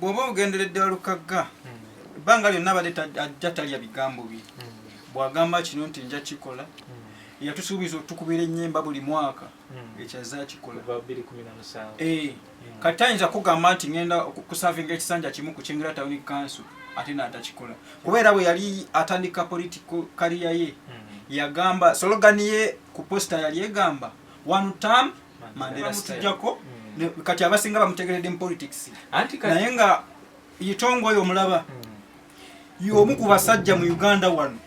bw'oba ogenderedde walukagga ebbanga lyonna abadde ajja talya bigambo bye bw'agamba kino nti nja kikola yatusuubiza otukubira ennyimba buli mwaka ekyaza kikola kati ayinza kugamba nti ngenda kusavinga ekisanja kimu ku Kingira Town Council ate n'atakikola kubeera bwe yali atandika political career ye yagamba slogan ye ku posta yali egamba one term Mandela style kati abasinga bamutegeredde mu politics naye nga Itongo oyo omulaba y'omu ku basajja mu Uganda wano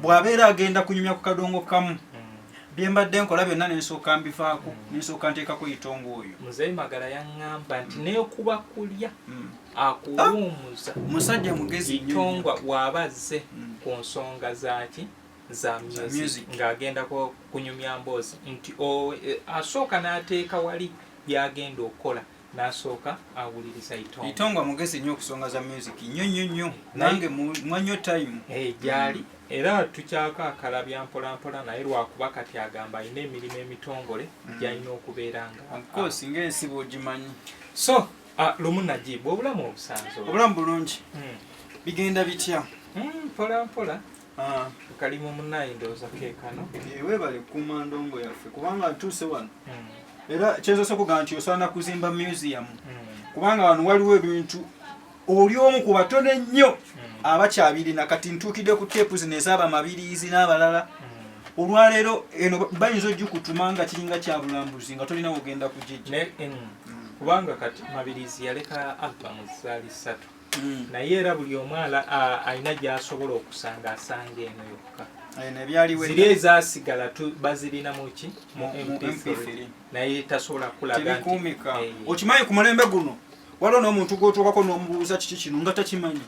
bw'abeera agenda kunyumya ku kadongo kamu byembadde nkola byonna n'ensooka mbifaako n'ensooka nteekako Itongo oyo Muzeeyi Magala yaŋŋamba nti neekuba kulya akuwummuza musajja mugezi Itongo w'abazze ku nsonga zaaki za music ng'agenda kunyumya mboozi nti asooka n'ateeka wali byagenda okukola n'asooka awuliriza Itongo amugezi nnyo okusonga za music nnyo nange mwanyo time gyali era tukyakakalabya mpolampola naye lwakuba kati agamba alina emirimu emitongole gy'alina okubeeranga of course ng'ensi bw'ogimanyi so lumu Najibu obulamu obusanze obulamu bulungi bigenda bitya mpolampola kalimu munnaye ndowooza keekano weebale kuuma ndongo yaffe kubanga ntuuse wano era kyezose kugamba nti osaana kuzimba museum kubanga wano waliwo ebintu oli omu ku batono ennyo abakyabirina kati ntuukidde ku teepu zino ez'abamabiriizi n'abalala olwaleero eno bayinza ogikutuma nga kiringa kya bulambuzi nga tolina wogenda kugijja kubanga kati Mabiriizi yaleka albamu zaali 3 naye era buli omu alina gy'asobola okusanga asanga eno yokka ziri ezaasigala bazirina muki mu MP3 naye tasobola kulaga nti okimanyi ku mulembe guno waliwo n'omuntu gw'otuukako n'omubuuza kiki kino nga takimanyi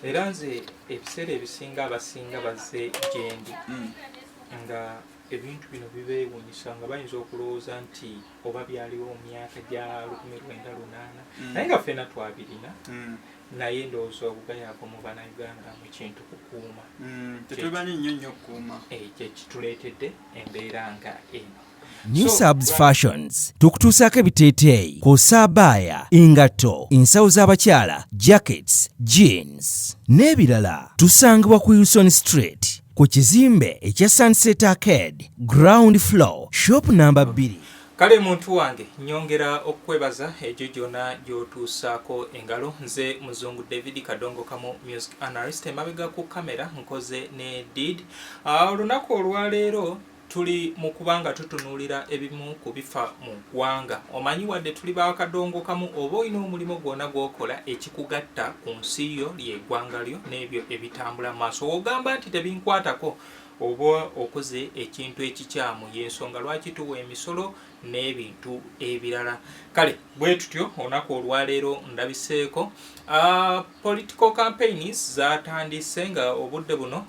era nze ebiseera ebisinga abasinga bazze gyendi nga ebintu bino bibeewuunyisa nga bayinza okulowooza nti oba byaliwo mu myaka gya 1998 naye nga ffenna twabirina naye ndowooza obugayaavu mu bannayuganda mu kintu kukuuma tetumanyi nnyo okukuuma kyekituleetedde embeera nga eno New Subs Fashions tukutuusaako ebiteeteeyi kw'ossa abaya engatto ensawo z'abakyala jackets jeans n'ebirala tusangibwa ku Wilson Street ku kizimbe ekya Sunset Arcade ground floor shop number 2 kale muntu wange nyongera okwebaza egyo gyonna gy'otuusaako engalo nze muzungu David Kadongo Kamu music analyst emabega ku kamera nkoze ne did olunaku olwaleero tuli mu kubanga tutunuulira ebimu ku bifa mu ggwanga omanyi wadde tuli bakadongo kamu oba olina omulimu gwonna gw'okola ekikugatta ku nsi yo ly'eggwanga lyo n'ebyo ebitambula mu maaso ogamba nti tebinkwatako oba okoze ekintu ekikyamu y'ensonga lwaki tuwa emisolo n'ebintu ebirala kale bwe tutyo olunaku olwaleero ndabiseeko political campaigns zatandise nga obudde buno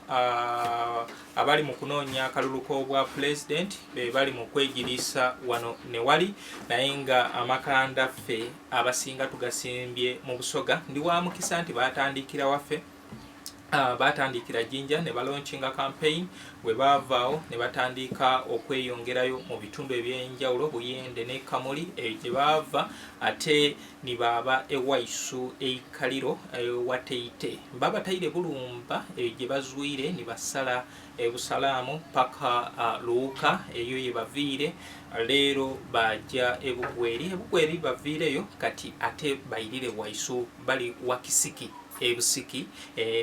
abali mu kunoonya akalulu k'obwa president be bali mu kwegiriisa wano ne wali naye nga amakanda ffe abasinga tugasimbye mu Busoga ndi wa mukisa nti batandikira waffe batandikira Jinja ne balanchinga campaign we baavaawo ne batandika okweyongerayo mu bitundu ebyenjawulo Buyende ne Kamuli gye baava ate ni baba ewaisu eikaliro wateite baba taire bulumba gye bazwire ni basala ebusalamu paka luuka eyo yebaviire leero bajja ebugweri baviireyo kati ate bayirire waisu bali wakisiki ebusiki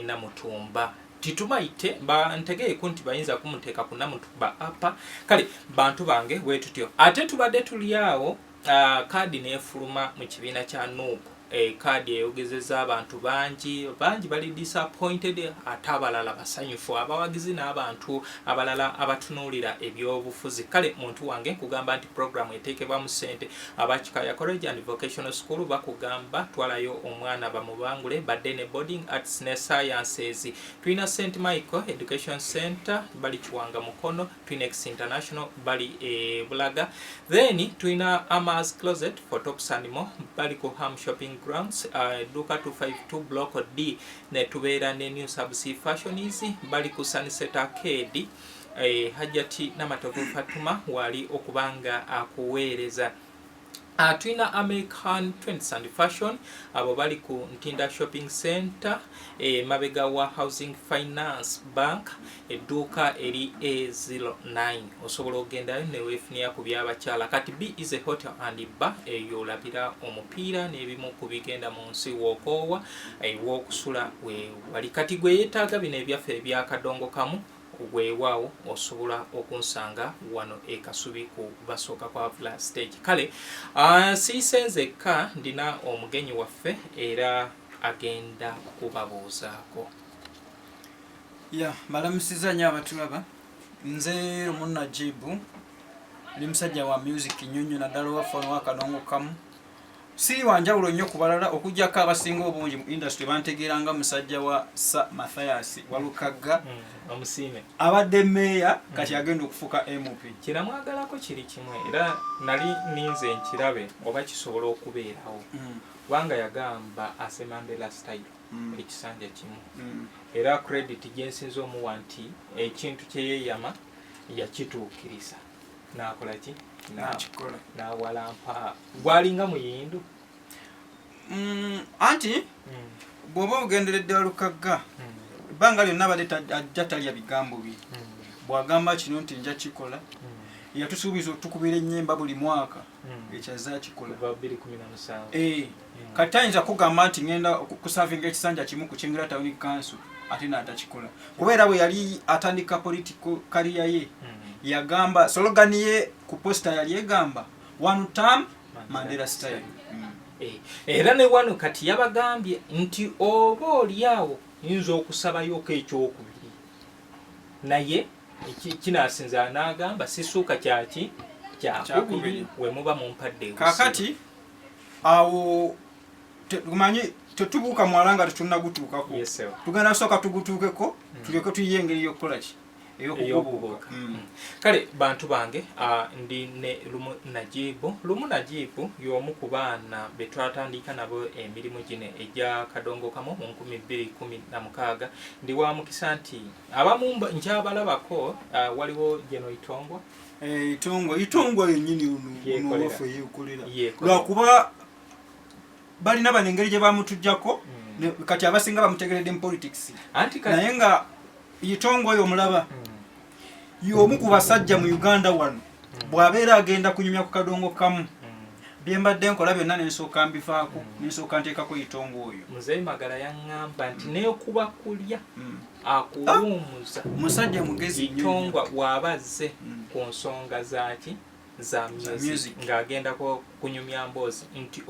namutumba titumaite ntegeeko nti bayinza kumuteeka ku namutumba apa kale bantu bange bwetutyo ate tubadde tuli awo kaadi neefuluma mu kibiina kya Nuupu kaadi eyogezeza abantu bangi bali disappointed ate abalala basanyufu abawagizi n'abantu abalala abatunuulira ebyobufuzi kale muntu wange nkugamba nti programu eteekebwa mu ssente abakikaya college and vocational school bakugamba twalayo omwana bamubangule badde ne boarding arts ne sciences tulina St Michael Education Center bali Kiwanga Mukono Twinex International bali Bulaga then tulina Amas Closet for Tops and More bali ku Ham Shopping grounds Duka 252 block D ne tubeera ne New Subs Fashions bali ku Sunset Arcade Hajati Namatovu Fatuma wali okubanga akuweereza Tulina American Trends and Fashion abo bali ku Ntinda Shopping Center mabega wa Housing Finance Bank edduuka eri A09 osobola ogendayo ne weefunia ku by'abakyala. Kati B is a hotel and bar eyo olabira omupiira n'ebimu ku bigenda mu nsi w'okoowa w'okusula wali kati gwe yeetaaga bino ebyaffe ebyakadongo kamu weewaawo osobola okunsanga wano e Kasubi ku basooka kwa Villa Stage. Kale siisenzekka ndina omugenyi waffe era agenda kubabuuzaako. Balamusiza nnyo abatulaba. Nze Lumunnajibu ndi musajja wa music nnyonnyo naddala owaffe wakadongo kamu. Siri wanjawulo nnyo ku balala okuggyako abasinga obungi mu industry bantegeeranga musajja wa Sir Mathias Walukagga omusiime abadde meeya kati agenda okufuuka MP. Kiramwagalako kiri kimwe era nali ninze nkirabe oba kisobola okubeerawo kubanga yagamba ase Mandela style ekisanja kimu era credit gyensinza omuwa nti ekintu kye yeeyama yakituukiriza n'akola ki n'awalampa gwalinga muyindu anti bw'oba ogenderedde Walukagga ebbanga lyonna abadde ajja talya bigambo bye bw'agamba kino nti nja kikola yatusuubiza otukubira ennyimba buli mwaka ekyazza kikola kati ayinza kugamba nti ngenda kusavinga ekisanja kimu ku Kingira Town Council ate n'atakikola kubeera bwe yali atandika political career ye yagamba slogan ye ku posta yali egamba one term Mandela style. Era ne wano kati yabagambye nti oba oliawo yinza okusabayoko ekyokubiri naye kinasinza n'agamba sisuuka kyaki kyakubiri we muba mumpadde kakati awo tumanyi tetubuuka mwala nga tetunnagutuukako tugenda kusooka tugutuukeko tulyoke tuyiye engeri y'okukola ki eyokubuuka. Kale bantu bange ndi ne Lumunnajibu y'omu ku baana be twatandika nabo emirimu gino egya kadongo kamu mu 2016 ndi wa mukisa nti abamu nkyabalabako waliwo Geno Itongwa yennyini uno waffe yeekolera lwakuba balina bano engeri gye bamutujjako kati abasinga bamutegeredde mu politics naye nga Itongwa oyo omulaba y'omu ku basajja mu Uganda wano bw'abeera agenda kunyumya ku kadongo kamu bye mbadde nkola byonna n'ensooka mbifaako n'ensooka nteekako Itongwa oyo. Muzeeyi Magala yaŋŋamba nti n'okuba kulya akuwummuza musajja mugezi Itongwa bw'abazze ku nsonga zaaki za music ng'agenda kunyumya mboozi nti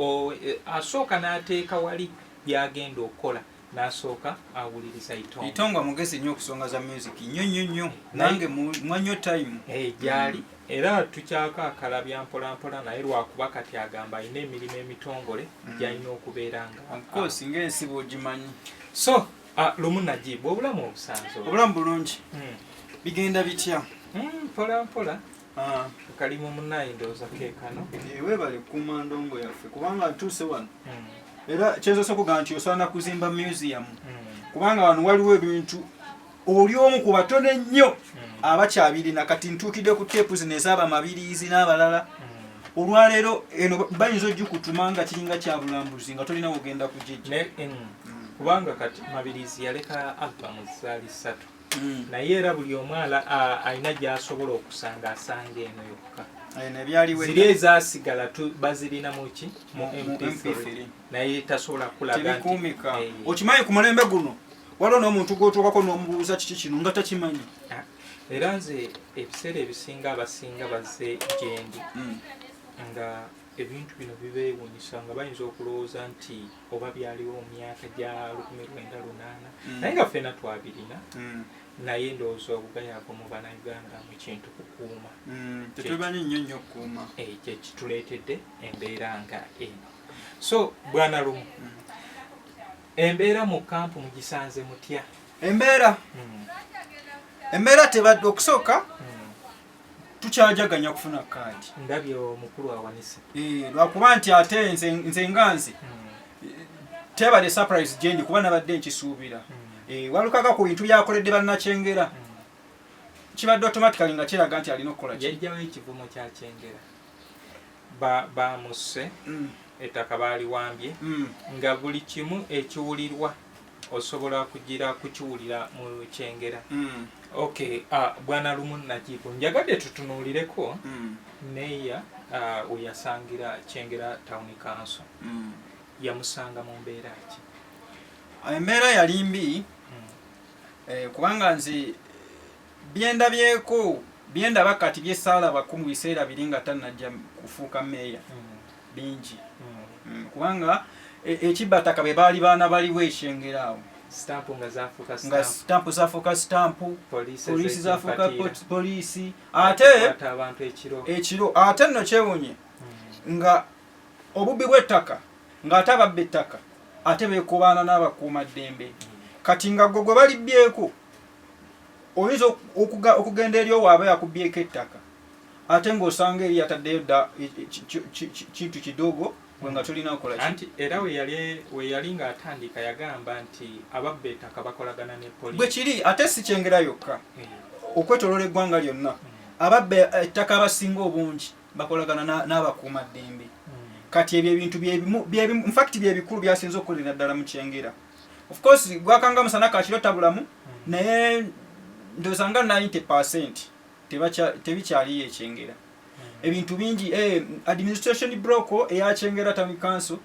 asooka n'ateeka wali by'agenda okukola n'asooka awuliriza Itongwa mugezi nnyo okusonga za music nnyo nange mwanyo time gyali era tukyakakalabya mpolampola naye lwakuba kati agamba alina emirimu emitongole gy'alina okubeera nga ng'ensi bw'ogimanyi. So Lumunnajibu obulamu obusanze obulamu bulungi bigenda bitya mpolampola kalimu munnaye ndowooza keekano weebale kuuma ndongo yaffe kubanga ntuuse wano era kyezosa kugamba nti osaana kuzimba museum kubanga wano waliwo ebintu oli omu ku batono ennyo abakyabirina kati ntuukidde ku teepu zino ezaaba mabiriizi n'abalala olwaleero eno bayinza ogikutuma nga kiringa kya bulambuzi nga tolina wogenda kugijja kubanga kati mabiriizi yaleka albamu zaali 3 naye era buli omu alina gy'asobola okusanga asanga eno yokka ziri ezasigala bazirina muki mu MP3 naye tasobola kulaga nti okimanyi ku mulembe guno waliwo n'omuntu gw'otuukako n'omubuuza kiki kino nga takimanyi era nze ebiseera ebisinga abasinga bazze gyendi nga ebintu bino bibeewuunyisa nga bayinza okulowooza nti oba byaliwo mu myaka gya 1998 naye nga ffena twabirina naye ndowooza obugayaavu mu bannayuganda mu kintu kukuuma tetumanyi nnyo okukuuma kye kituleetedde embeera nga eno. So bwana Lumu embeera mu kampu mugisanze mutya? Embeera tebadde okusooka tukyajaganya kufuna kaadi ndabye omukulu awanise lwakuba nti ate nze nganze tebadde surprise gyendi kuba nabadde nkisuubira Walukagga ku bintu byakoledde bannakyengera kibadde automatically nga kiraga nti alina okukola yajjawo ekivumo kya kyengera bamusse ettaka baaliwambye nga buli kimu ekiwulirwa osobola kugira kukiwulira mu Kyengera. Okay, bwana Lumu Najibu, njagadde tutunuulireko neya weyasangira Kyengera Town Council. Yamusanga mu mbeera ki? Embeera yali mbi kubanga nze byendaba kati byesaalabako mu biseera biri nga tannajja kufuuka meeya bingi kubanga ekibataka bwe baali baana baliwo ekyengera awo nga stampu zafuuka stampu poliisi zafuuka poliisi ate ekiro ate nno kyewunye nga obubbi bw'ettaka ng'ate ababba ettaka ate beekobaana n'abakuumaddembe kati nga gwe gwe balibbyeko oyinza okugenda eri owaaba yakubbyeko ettaka ate ng'osanga eri yataddeyo dda kintu kidogo gwe nga tolina kukola anti era we yali ng'atandika yagamba nti ababba ettaka bakolagana ne poliisi bwe kiri ate si Kyengera yokka okwetooloola eggwanga lyonna ababba ettaka abasinga obungi bakolagana n'abakuumaddembe kati ebyo ebintu infact byebikulu byasinze okukolera ddala mu Kyengera. Of course gwakanga musana kakiro tabulamu naye ndowooza nga 90% tebikyaliyo Kyengera. Ebintu bingi administration block eya Kyengera Town Council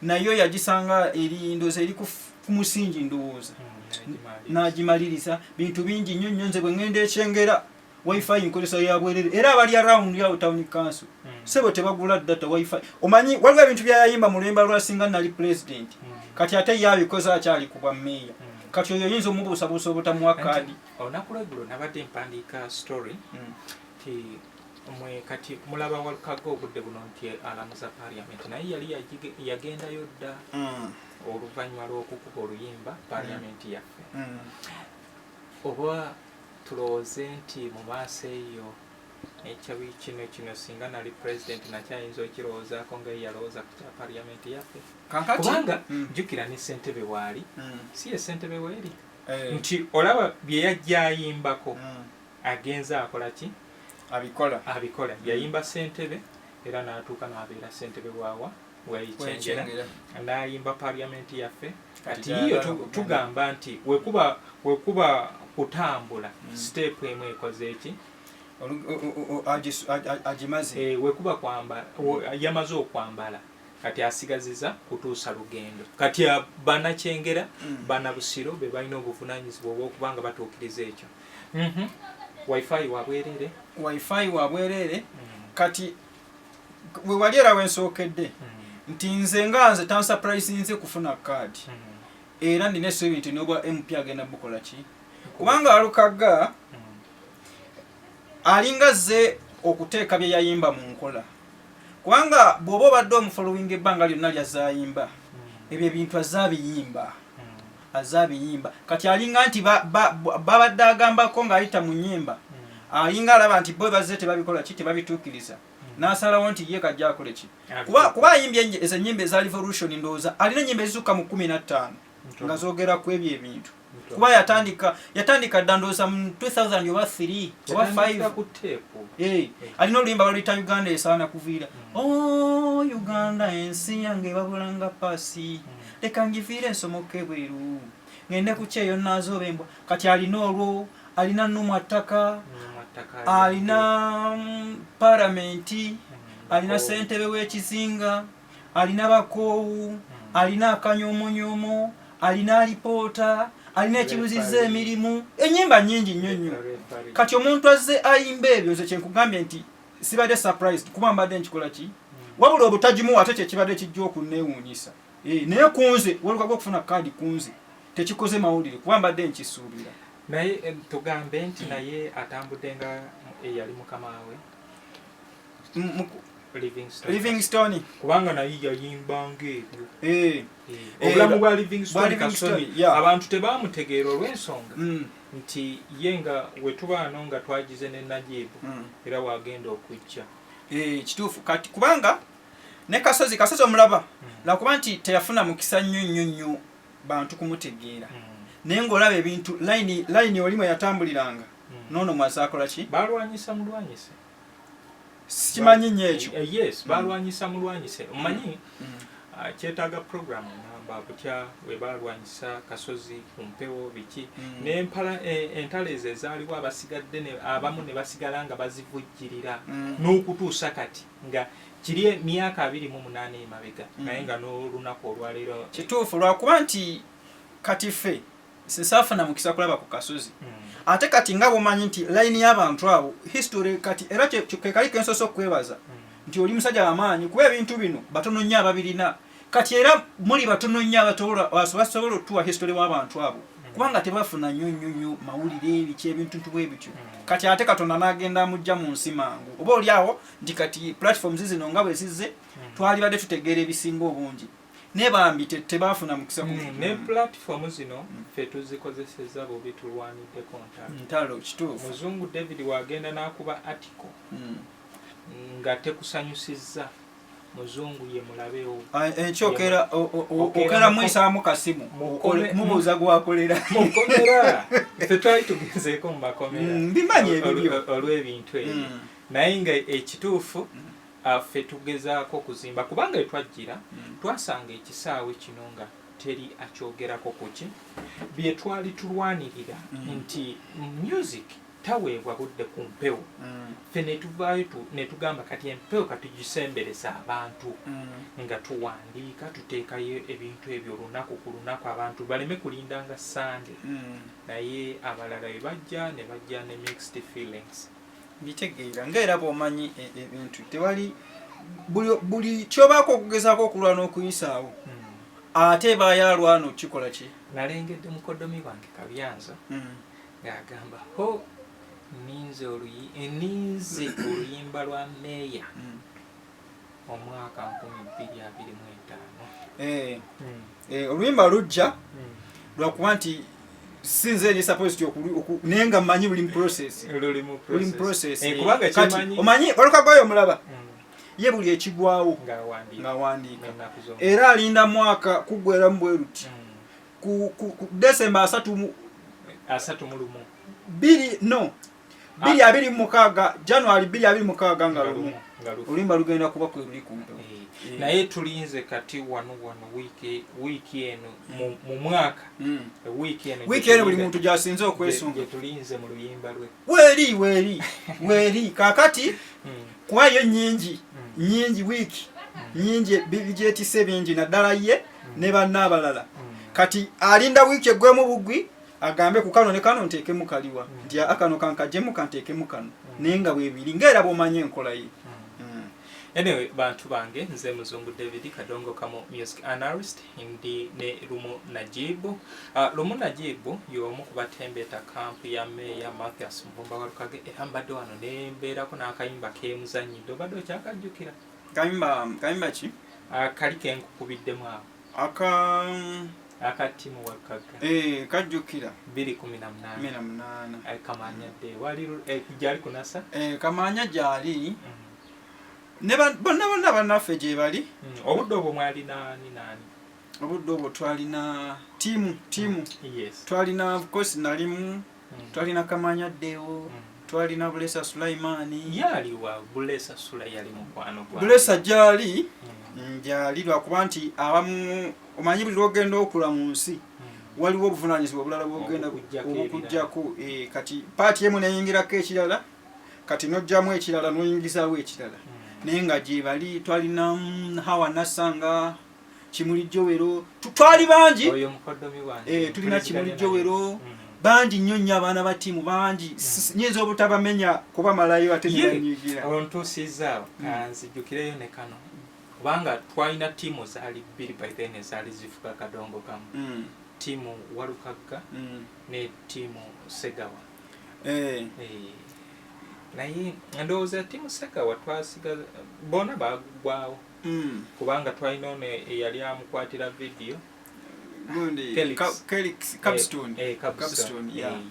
nayo yagisanga eri ndowooza eri ku musingi ndowooza nagimaliriza bintu bingi nnyo nnyo. Nze bwe ngenda Kyengera wifi nkozesa ya bwerere era abali around ya Town Council sebo tebagula data wifi. Omanyi waliwo ebintu byayimba mu Lwemba lwasinga nali president kati ate yabikoze akyali kuba meya kati oyo yinza omubuusabuusa obutamuwa kaadi. Olunaku lweggulo nabadde mpandiika story ti mwe kati mulaba Walukaga obudde buno nti alamuza parliament naye yali yagendayo dda oluvannyuma lw'okukuba oluyimba parliament yaffe oba tulowooze nti mu maaso eyo ekyabi kino singa nali president nakyayinza okirowoozaako nga yalowooza ku kya parliament yaffe kubanga jjukira ne ssentebe waali si ye ssentebe weeri nti olaba bye yajja ayimbako agenza akola ki abikola yayimba ssentebe era n'atuuka n'abeera ssentebe waawa Kyengera n'ayimba parliament yaffe kati iyo tugamba nti wekuba kutambula step emu ekoze eki agimaze wekuba kwambala yamaze okwambala kati asigaziza kutuusa lugendo kati bana Kyengera bana Busiro be balina obuvunaanyizibwa obw'okubanga batuukiriza ekyo. wifi wabwerere kati we wali era wensookedde nti nze nga nze tansurprise nze kufuna kaadi era nina eso ebintu n'obwa MP agenda bukola ki kubanga Walukaga alinga ze okuteeka bye yayimba mu nkola kubanga bw'oba obadde omufollowing ebbanga lyonna lyazayimba ebyo ebintu azabiyimba kati alinga nti babadde agambako ng'ayita mu nnyimba alinga alaba nti bo bazze tebabikola ki tebabituukiriza n'asalawo nti ye kajja akole ki kuba ayimbye ezo ennyimba eza revolution ndowooza alina ennyimba ezisuka mu 15 nga zoogera ku ebyo ebintu kuba yatandika dda ndowooza mu 2000 oba 3 oba 5 alina oluyimba baluyita Uganda esaana kuviira Uganda ensi yange babulanga paasi leka ngiviire ensomoke bweru ngende ku kyeyo naazo bembwa kati alina olwo alina Nnumwattaka alina paramenti alina ssentebe w'ekizinga alina bakoowu alina akanyoomonyomo alina alipoota alina ekibuziza emirimu ennyimba nnyingi nnyo nnyo kati omuntu azze ayimba ebyo nze kyenkugambye nti sibadde surprised kuba mbadde nkikola ki wabula obutagimuwa ate kyekibadde kijja okunneewuunyisa naye kunze Walukaga okufuna kaadi kunze tekikoze mawulire kuba mbadde nkisuubira. Naye tugambe nti naye atambudde nga eyali mukama we Livingstone kubanga naye yayimbanga ebyo obulamu bwa Livingstone abantu tebamutegeera olw'ensonga nti ye nga wetubaano nga twagize ne Najibu era wagenda okujja kituufu kati kubanga ne kasozi omulaba lakuba nti teyafuna mukisa nnyo nnyo bantu kumutegeera naye ng'olaba ebintu layini olimu yatambuliranga noono mwaza akola ki balwanyisa mulwanyise simanyi nnyo ekyo. Yes, balwanyisa mulwanyise. Omanyi kyetaaga program namba kutya we balwanyisa kasozi ku mpewo biki n'empala entalo ezo ezaaliwo abasigadde abamu ne basigala nga bazivujjirira n'okutuusa kati nga kiri emyaka 28 emabega naye nga n'olunaku olwaleero kituufu lwakuba nti kati ffe sisaafuna mukisa kulaba ku kasozi ate kati nga bwomanyi nti layini y'abantu abo history kati era kekali kensosa okwebaza nti oli musajja w'amaanyi kuba ebintu bino batono nnyo ababirina kati era muli batono nnyo basobola otuwa history w'abantu abo kubanga tebafuna nnyo mawulire ebiki ebintu bwe bityo kati ate Katonda n'agenda amujja mu nsi mangu oba oli awo nti kati platforms zino nga bwe zizze twalibadde tutegeera ebisinga obungi nebambi tebafuna mukisa ne platform zino ffe tuzikozeseza bubi tulwaniddeko ntalo kituufu Muzungu David wagenda n'akuba article nga tekusanyusizza Muzungu ye mulabewo enkyokera okera mwisaamu kasimu mubuuza gwakolera mukomera ffe twali tugezeeko mu makomera bimanyi ebibyo olw'ebintu ebyo naye nga ekituufu ffe tugezaako kuzimba kubanga etwajjira twasanga ekisaawe kino nga teri akyogerako kuki bye twali tulwanirira nti music taweebwa budde ku mpewo ffe ne tuvaayo ne tugamba kati empewo katugisemberesa abantu nga tuwandiika tuteekayo ebintu ebyo olunaku ku lunaku abantu baleme kulindanga Sunday naye abalala bwe bajja ne bajja ne mixed feelings bitegeera ngaera bw'omanyi ebintu tewali buli kyobaako okugezaako okulwana okuyisaawo ate bayalwana okikola ki nalengedde mukodomi wange Kabyanza ng'agamba ninze oluyimba lwa meeya omwaka 2025 oluyimba lujja lwakuba nti sinze ni supposed nenga manyi buli process kati omanyi waluka gwayo mulaba ye buli ekigwawo nga wandiika era alinda mwaka kugwera mu bweruti ku December 3 26 January 26 nga lumu oluyimba lugenda kuba kweluli kumpe naye tulinze kati wano wiiki eno mu mwaka wiiki eno buli muntu gyasinze okwesunga tulinze mu luyimba lwe weeri kakati kubayo nyingi wiiki nyingi bijetise bingi naddala ye ne bannaabalala kati alinda wiiki eggwemu bugwi agambe ku kano ne kano nteekemu kaliwa nti akano kankajjemu kanteekemu kano naye nga bwebiri ngaera bw'omanye enkola ye anyway bantu bange nze Muzungu David Kadongo kamo music analyst ndi ne Lumu Najibu Lumu Najibu y'omu ku batembeeta kampu ya Meya Mathias Mpumba Walukage era mbadde wano ne mbeerako n'akayimba k'emuzannyiddwa obadde okyakajjukira kayimba ki kali kenkukubiddemu awo akatimu Walukaga kajjukira 2018 Kamanya de wali gyali kunasa Kamanya gyali bonna bannaffe gye bali obudde obwo mwali nani obudde obwo twalina tiimu yes twalina of course nalimu twalina Kamanya Deo twalina Bulesa Sulaimani yaliwa Bulesa Sulaimani yali mukwano gwa Bulesa gyali lwakuba nti abamu omanyi buli lwogenda okula mu nsi waliwo obuvunaanyizibwa obulala bwogenda okujjako kati paati emu neyingirako ekirala kati nojjamu ekirala noyingizaawo ekirala naye nga gye bali twalina Hawa Nassanga Kimuli Jowero twali bangi tulina Kimuli Jowero bangi nnyo abaana ba ttiimu bangi nyinza obutabamenya kubamalayo ate nebanyigira ontuusizaawo kanzijukireyo ne kano kubanga twalina ttiimu zaali bbiri by then ezaali zifuga Kadongo kamu ttiimu Walukaga ne ttiimu Segawa naye ndowooza ttiimu Segawa twasiga bona bagwawo kubanga twalina ono eyali amukwatira vidiyo Capstone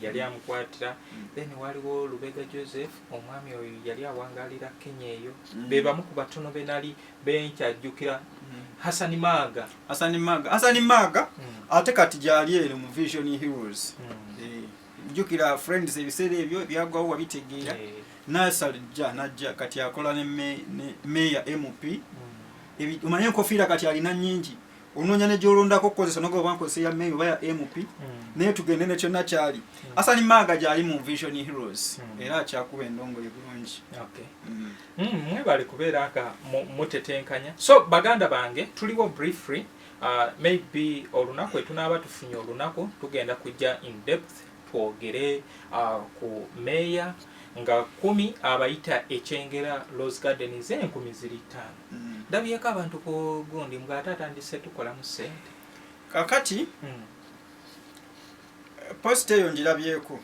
yali amukwatira then waliwo Lubega Joseph omwami oyo yali awangalira Kenya eyo be bamu ku batono benali benkyajjukira Hassan Maga ate kati gyali eno mu Vision Heroes jjukira Friends ebiseera ebyo byagwawo wabitegeera nasalija najja kati akola ne meya MP omanye enkofiira kati alina nnyingi onoonya ne gyolondako okukozesa noga obankozesa ya meya oba ya MP naye tugende ne kyonna kyali Hassan Manga gyali mu Vision Heroes era akyakuba endongoye bulungi. Mwebale kubeera aka mutetenkanya. So baganda bange tuliwo briefly maybe olunaku etunaaba tufunye olunaku tugenda kujja in depth twogere ku meya nga 10 abayita ekyengera Rose Garden ze 10,000 ndabyeko abantu ku gundi mbwata atandise tukola mu sente kakati post eyo njirabyeko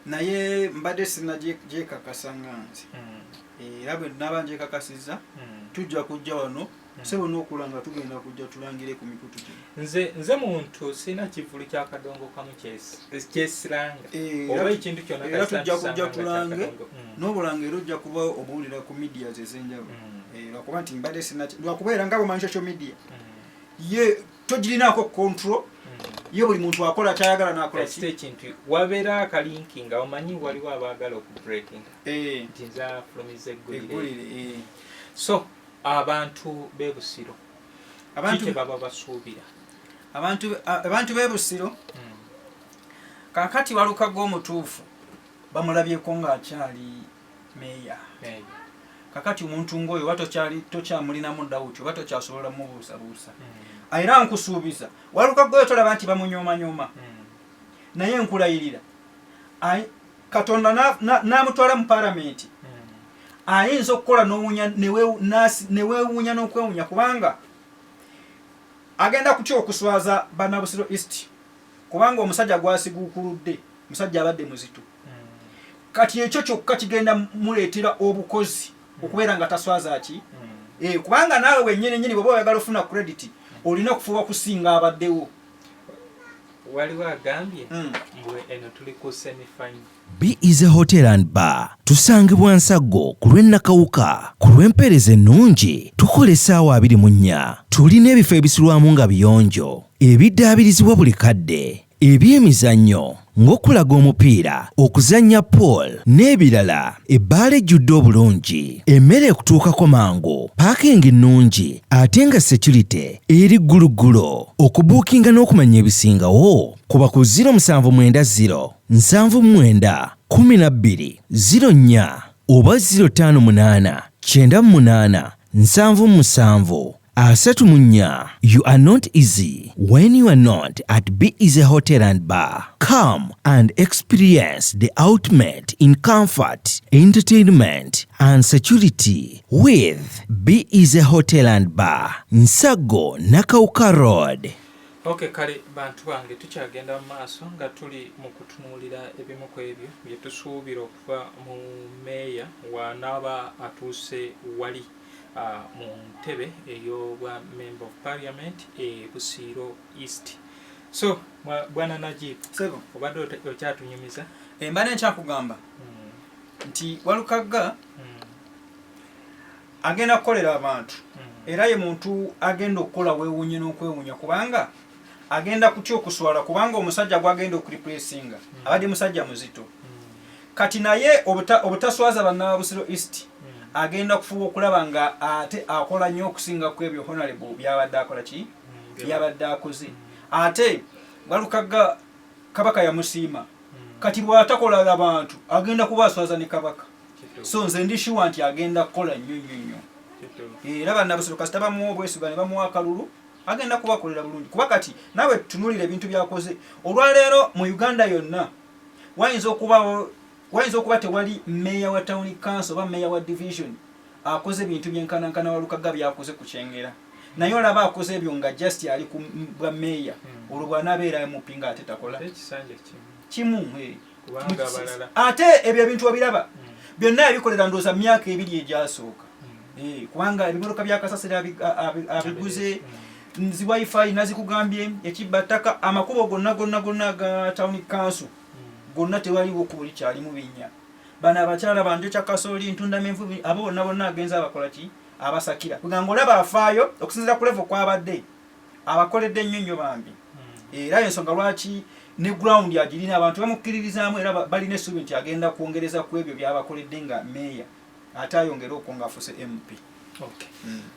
naye mbadde sinnagyekakasa nganze era bwe nabanje kakasiza tujja kujja wano sebo n'okulanga tugenda kujja tulangire ku mikutu gye nze muntu sina kivulu kya kadongo kamu kyesiranga oba ekintu kyonna era tujja kujja tulange n'obulanga era ojja kuba obuwulira ku media ez'enjawulo lwakuba nti mbadde lwakubeera nga bumanyi social media ye togirinaako control ye buli muntu akola kyayagala n'akola ekintu wabeera akalinki nga omanyi waliwo abaagala okubreaking nti nza fulumiza eggulire so abantu b'ebusiro abantu baba basuubira abantu b'ebusiro kakati waluka g'omutuufu bamulabyeko ng'akyali meya kakati omuntu ng'oyo oba tokyamulinamu dawuti oba tokyasobola mubuusabuusa era nkusuubiza waluka g'oyo tolaba nti bamunyoomanyoma naye nkulayirira Katonda n'amutwala mu palamenti ayinza okukola neweewuunya n'okwewuunya kubanga agenda kutya okuswaza Bannabusiro East kubanga omusajja gwasiguukuludde musajja abadde muzito kati ekyo kyokka kigenda muleetera obukozi okubeera nga taswaza ki kubanga naawe wennyini bw'oba oyagala ofuna credit olina okufuba kusinga abaddewo waliwo agambye mbwe eno tuli ku semifinal. Be Easy Hotel and Bar tusangibwa Nsago ku lw'Ennakawuka ku lw'empeereza ennungi tukola essaawa 24 tulina ebifo ebisulwamu nga biyonjo ebiddaabirizibwa buli kadde ebyemizannyo ng'okulaga omupiira okuzannya pool n'ebirala ebbaala ejjudde obulungi emmere ekutuukako mangu paakingi nnungi ate nga security eri gguluggulo okubuukinga n'okumanya ebisingawo kuba ku 0790 79 12 04 oba 058 98 77 34. You are not easy when you are not at Be Easy Hotel and Bar. Come and experience the ultimate in comfort, entertainment and security with Be Easy Hotel and Bar, Nsago, Nakauka Road. Okay, kale bantu bange tukyagenda mu maaso nga tuli mu kutunuulira ebimu ku ebyo bye tusuubira okuva mu meeya wanaaba atuuse wali mu ntebe ey'obwa member of parliament Busiro East. So bwana Najib sebo obadde okyatunyumiza mbadde nkyakugamba nti Walukaga agenda kukolera abantu era ye muntu agenda okukola weewuunye n'okwewuunya kubanga agenda kutya okuswala kubanga omusajja gwagenda okureplacinga abadde musajja muzito kati naye obutaswaza Bannabusiro East agenda kufuba okulaba nga ate akola nnyo okusinga ku ebyo honorable byabadde akola ki byabadde akoze ate Walukaga kabaka yamusiima kati bw'atakola abantu agenda kubaswaza ne kabaka so nze ndishuwa nti agenda kukola nnyo era Bannabusiro kasita bamuwa obwesigwa ne bamuwa akalulu agenda kubakolera bulungi kuba kati nawe tunulira ebintu byakoze olwaleero mu Uganda yonna wayinza okuba tewali meya wa town council oba meya wa division akoze ebintu byenkanankana Walukaga byakoze ku Kyengera naye olaba akoze ebyo nga just ali ku bwa meya olwo bw'anabeera mupinga ate takola kimu ate ebyo ebintu wabiraba byonna yabikolera ndooza myaka 2 egyasooka kubanga ebiboloka bya kasasira abiguze nzi wifi nazikugambye ekibataka amakubo gonna ga town council gonna tewaliwo ku buli kyali mu binnya bana abakyala banjo kya Kasooli ntunda menvu abo bonna agenza abakola ki abasakira kuganga olaba afaayo okusinzira ku level kwabadde abakoledde nnyo bambi era ensonga lwaki ne ground yagirina abantu bamukkiririzaamu era balina essuubi nti agenda kwongereza ku ebyo by'abakoledde nga meeya ate ayongere okwo ng'afuuse MP. Okay.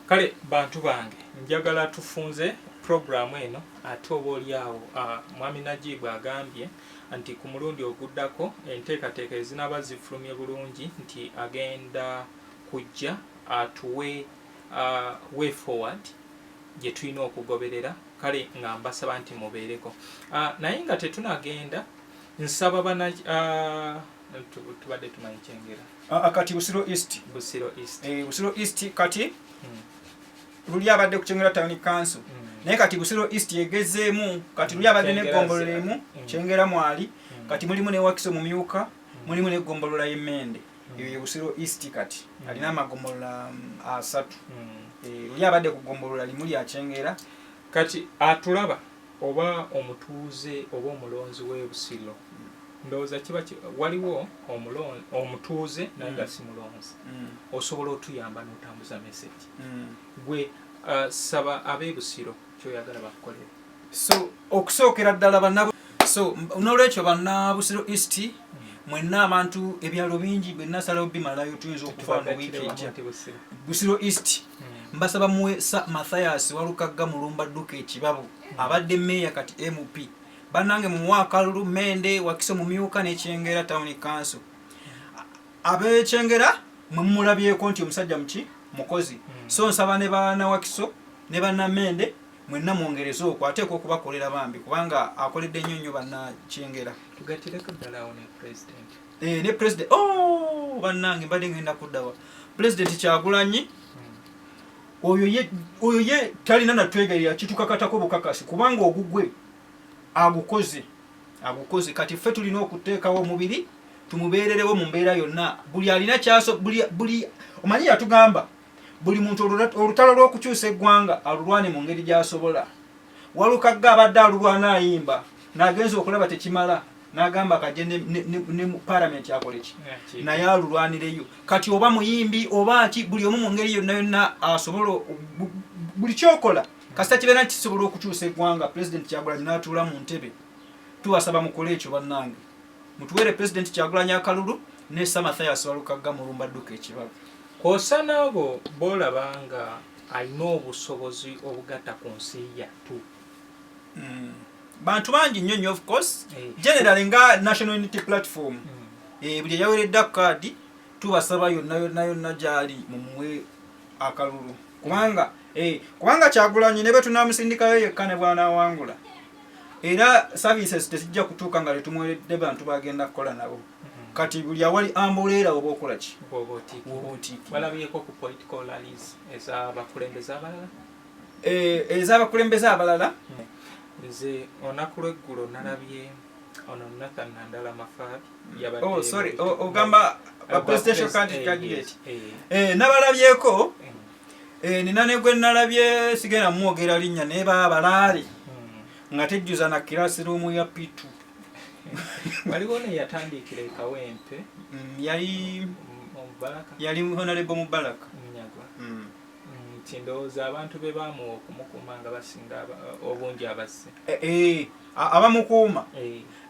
Kale bantu bange njagala tufunze programu eno ate oba oliawo Mwami Najibu agambye nti ku mulundi oguddako enteekateeka ezinaaba zifulumye bulungi nti agenda kujja atuwe way forward gye tulina okugoberera. Kale nga mbasaba nti mubeereko naye nga tetunagenda nsaba tubadde tumanyi Kyengera kati Busiro East. Busiro East kati luli abadde ku Kyengera Town Council naye kati Busiro East yegezeemu kati luli abadde n'eggombolola emu Kyengera mwali kati mulimu ne Wakiso mu Myuka mulimu n'eggombolola y'Emmende eyo Busiro East kati alina amagombolola 3 luli abadde ku ggombolola limu lya Kyengera. Kati atulaba oba omutuuze oba omulonzi w'e Busiro ndowooza kiba waliwo omutuuze naye nga si mulonzi osobola otuyamba n'otambuza message gwe saba ab'e Busiro kyoyagala bakukolere. So okusookera ddala n'olwekyo Busiro East mwenna abantu ebyalo bingi bwe nasalawo bimalayo tuyinza okufaano wiiki ejja. Busiro East mbasaba muwe Mathias Walukagga Mulumba Dduka Ekibabu abadde meeya kati MP bannange mu mwaka Lumende Wakiso mu Myuka ne Kyengera Town Council ab'e Kyengera mwe mulabyeko nti omusajja mukozi so nsaba ne baana Wakiso ne banna Mende mwenna mwongereza okwo ateekwa okubakolera bambi kubanga akoledde nnyo banna Kyengera. Tugatireko ddala awo ne president ne president bannange mbadde ngenda kuddawa President Kyagulanyi oyo ye talina natwegerera kitukakatako bukakasi kubanga ogugwe agukoze kati ffe tulina okuteekawo omubiri tumubeererewo mu mbeera yonna buli alina kyaso buli omanyi yatugamba buli muntu olutalo lw'okukyusa eggwanga alulwane mu ngeri gy'asobola. Walukagga abadde alulwana ayimba n'agenza okulaba tekimala n'agamba kajje ne mu parliament akoleki naye alulwanireyo kati oba muyimbi oba ki buli omu mu ngeri yonna asobola buli kyokola kasita kibeera nti kisobola okukyusa eggwanga. President Kyagulanyi n'atuula mu ntebe tuwasaba mukole ekyo bannange mutuwere President Kyagulanyi akalulu ne Mathias Walukagga Mulumba Dduka Ekibabu. Kosa nabo bolaba nga alina obusobozi obugatta ku nsi yattu. Bantu bangi nnyo of course generally nga National Unity Platform buli yaweredde kaadi tubasaba yonna gyali mumuwe akalulu kubanga Kyagulanyi ne betunamusindikayo yekka ne bw'anaawangula era services tezijja kutuuka nga tetumuweredde bantu bagenda kukola nabo kati buli awali ambuleera oba okola ki walabyeko ku political rallies ez'abakulembeze abalala. Nze olunaku lw'eggulo nalabye ono Nathan Nandala Mafari ogamba presidential candidate nabalabyeko nina ne gwe nalabye sigenda mwogera linnya naye balaale nga tejjuza na classroom ya P2 waliwo ne yatandikira Kawempe yali Honorable Mubaraka ndowooza abantu be baamuwa okumukuuma nga basinga obungi abasse abamukuuma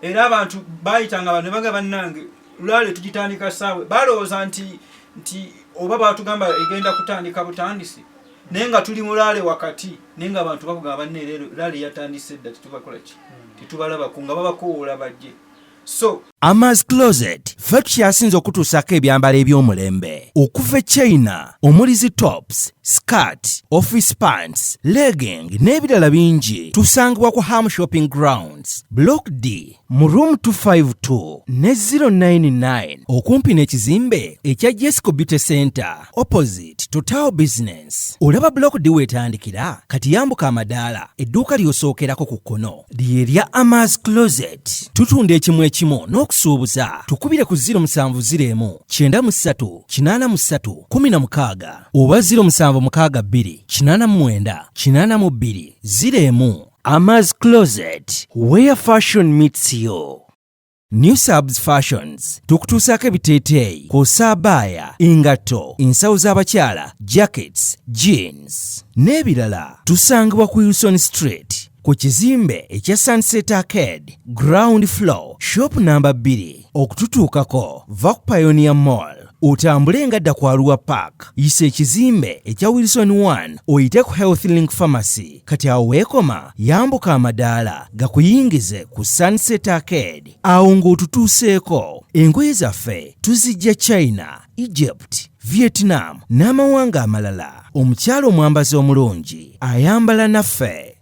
era abantu baayitanga abantu ne baga bannange lwale tugitandika ssaawe balowooza nti oba baatugamba egenda kutandika butandisi naye nga tuli mulaale wakati naye nga abantu bakugamba banne leero laale yatandise dda tetubakola ki tetubalabako nga babakoowola bajje. So Amaz Closet ffe tukyasinza okutuusako ebyambalo eby'omulembe okuva e China omuli zi tops, skirt, office pants, legging n'ebirala bingi tusangibwa ku Ham Shopping Grounds Block D mu room 252 ne 099 okumpi n'ekizimbe ekya Jesco Beauty Center opposite Total Business. Olaba Block D wetandikira kati yambuka amadaala edduuka ly'osookerako ku kkono ly'erya Amaz Closet. Tutunda ekimu ekimu n'okusuubuza tukubire ku 070 93 83 16 oba 0762 89 82 01. Amaz Closet, where fashion meets you. New Subs Fashions tukutuusaako ebiteeteeyi kw'ossa abaya, engatto, ensawo z'abakyala, jackets, jeans n'ebirala tusangibwa ku Wilson Street ku kizimbe ekya Sunset Arcade ground floor shop number 2 okututuukako va ku Pioneer Mall otambule nga dda ku Arua Park yisa ekizimbe ekya Wilson 1 oyite ku Health Link Pharmacy kati awo weekoma yambuka amadaala gakuyingize ku Sunset Arcade awo ng'otutuuseeko engoye zaffe tuzijja China, Egypt, Vietnam n'amawanga amalala omukyalo omwambazi omulungi ayambala naffe.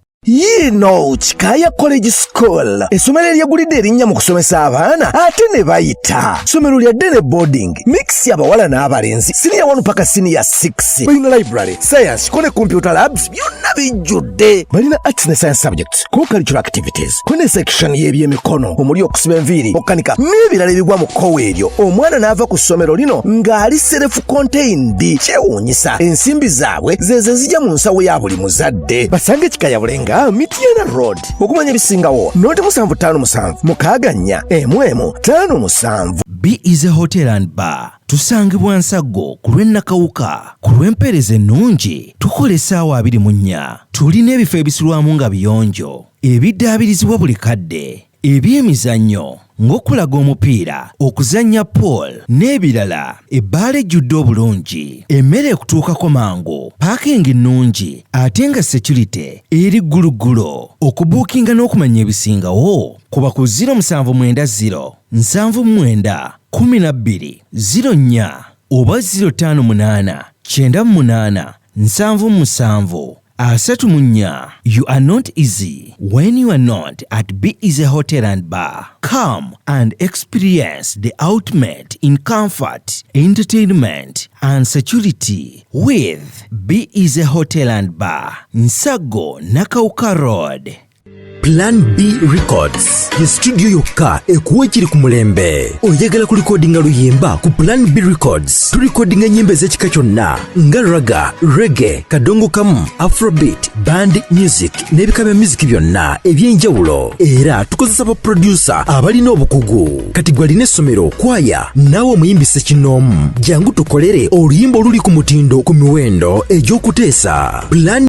Chikaya College School essomero eryegulidde erinnya mu kusomesa abaana ate ne bayita ssomero lya ddene boarding mix y'abawala n'abalenzi senior 1 paka senior 6 balina library science ko ne computer labs byonna bijjudde balina arts ne science subjects co-curricular activities ko ne section y'ebyemikono omuli okusiba enviiri okukanika n'ebirala ebigwa mu kkowe eryo omwana n'ava ku ssomero lino ng'ali self contained kyewuunyisa ensimbi zaabwe zeze zijja mu nsawo ya buli muzadde basange Chikaya Bulenga Mitiana Road okumanya bisingawo noti 757 mukaganya emwemu 57. B is a hotel and bar tusangibwa Nsago ku lw'Ennakawuka ku lw'empeereza ennungi tukola essaawa 24 tulina ebifo ebisulwamu nga biyonjo ebiddaabirizibwa buli kadde ebyemizannyo ng'okulaga omupiira okuzannya pool n'ebirala ebbaala ejjudde obulungi emmere ekutuukako mangu paakingi nnungi ate nga security eri gguluggulo okubuukinga n'okumanya ebisingawo kuba ku 0790 79 12 04 oba 058 98 77 34. You are not easy when you are not at B is a hotel and bar. Come and experience the ultimate in comfort, entertainment and security with B is a hotel and bar. Nsago Nakauka Road. Plan B Records ye studio yokka ekuwa ekiri ku mulembe oyagala ku recordinga luyimba ku Plan B Records tu recordinga nyimbe z'ekika kyonna nga raga, reggae, kadongo kamu, afrobeat, band music n'ebika bya music byonna ebyenjawulo era tukozesa ba producer abalina obukugu kati gwalina essomero kwaya naawe omuyimbise kinoomu jangu tukolere oluyimba oluli ku mutindo ku miwendo egy'okuteesa Plan